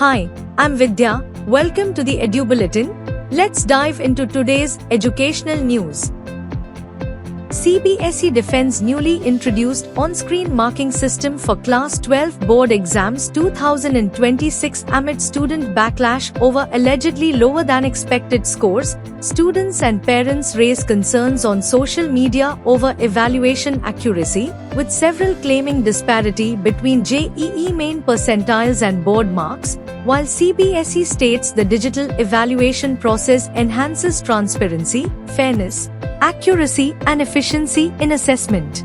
Hi, I'm Vidya. Welcome to the Edu Bulletin. Let's dive into today's educational news. CBSE defends newly introduced on-screen marking system for Class 12 board exams 2026 amid student backlash over allegedly lower than expected scores. Students and parents raise concerns on social media over evaluation accuracy, with several claiming disparity between JEE main percentiles and board marks, while CBSE states the digital evaluation process enhances transparency, fairness, accuracy and efficiency in assessment.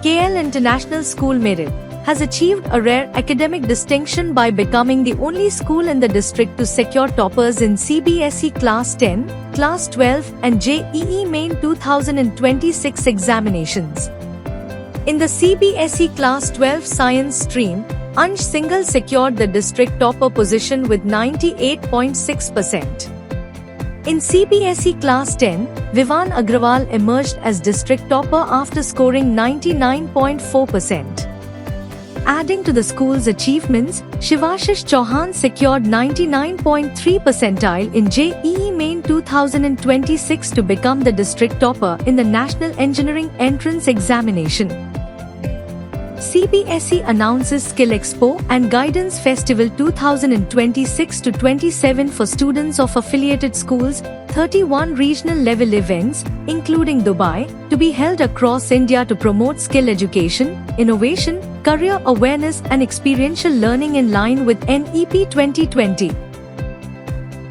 KL International School Merit has achieved a rare academic distinction by becoming the only school in the district to secure toppers in CBSE Class 10, Class 12 and JEE Main 2026 examinations. In the CBSE Class 12 Science stream, Ansh Singhal secured the district topper position with 98.6%. In CBSE Class 10, Vivan Agrawal emerged as district topper after scoring 99.4%. Adding to the school's achievements, Shivashish Chauhan secured 99.3 percentile in JEE Main 2026 to become the district topper in the National Engineering Entrance Examination. CBSE announces Skill Expo and Guidance Festival 2026-27 for students of affiliated schools, 31 regional level events, including Dubai, to be held across India to promote skill education, innovation, career awareness and experiential learning in line with NEP 2020.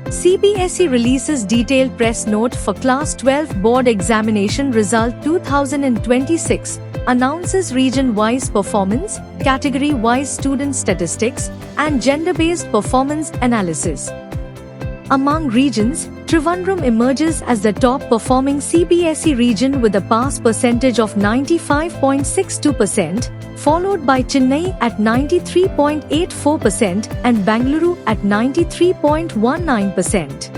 CBSE releases detailed press note for Class 12 Board Examination Result 2026, announces region-wise performance, category-wise student statistics, and gender-based performance analysis. Among regions, Trivandrum emerges as the top-performing CBSE region with a pass percentage of 95.62%, followed by Chennai at 93.84% and Bangalore at 93.19%.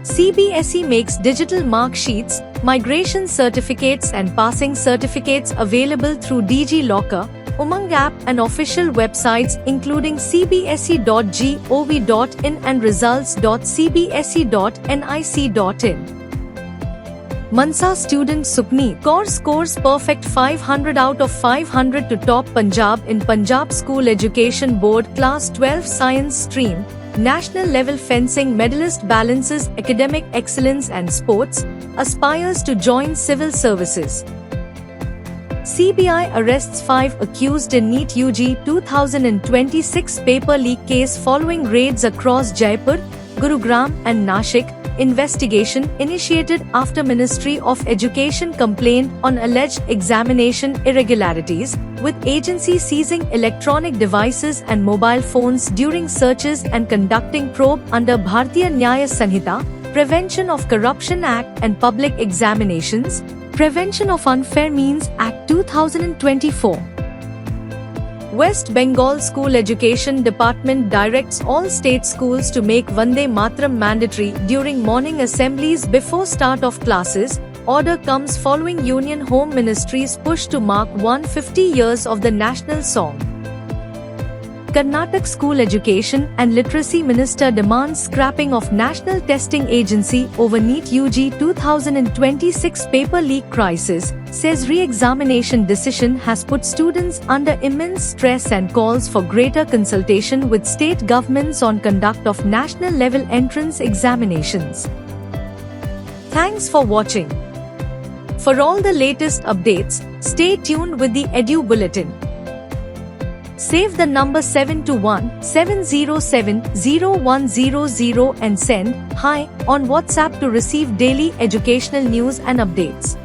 CBSE makes digital mark sheets, migration certificates and passing certificates available through DG Locker, Umang app and official websites including cbse.gov.in and results.cbse.nic.in. Mansa student Supni Kaur scores perfect 500 out of 500 to top Punjab in Punjab School Education Board Class 12 Science stream. National level fencing medalist balances academic excellence and sports, aspires to join civil services. CBI arrests 5 accused in NEET UG 2026 paper leak case following raids across Jaipur, Gurugram and Nashik. Investigation initiated after Ministry of Education complained on alleged examination irregularities, with agency seizing electronic devices and mobile phones during searches and conducting probe under Bharatiya Nyaya Sanhita, Prevention of Corruption Act and Public Examinations, Prevention of Unfair Means Act 2024. West Bengal School Education Department directs all state schools to make Vande Mataram mandatory during morning assemblies before start of classes. Order comes following Union Home Ministry's push to mark 150 years of the national song. Karnataka School Education and Literacy Minister demands scrapping of National Testing Agency over NEET UG 2026 paper leak crisis, says re-examination decision has put students under immense stress and calls for greater consultation with state governments on conduct of national level entrance examinations. Thanks for watching. For all the latest updates, stay tuned with the Edu Bulletin. Save the number 721-707-0100 and send "Hi" on WhatsApp to receive daily educational news and updates.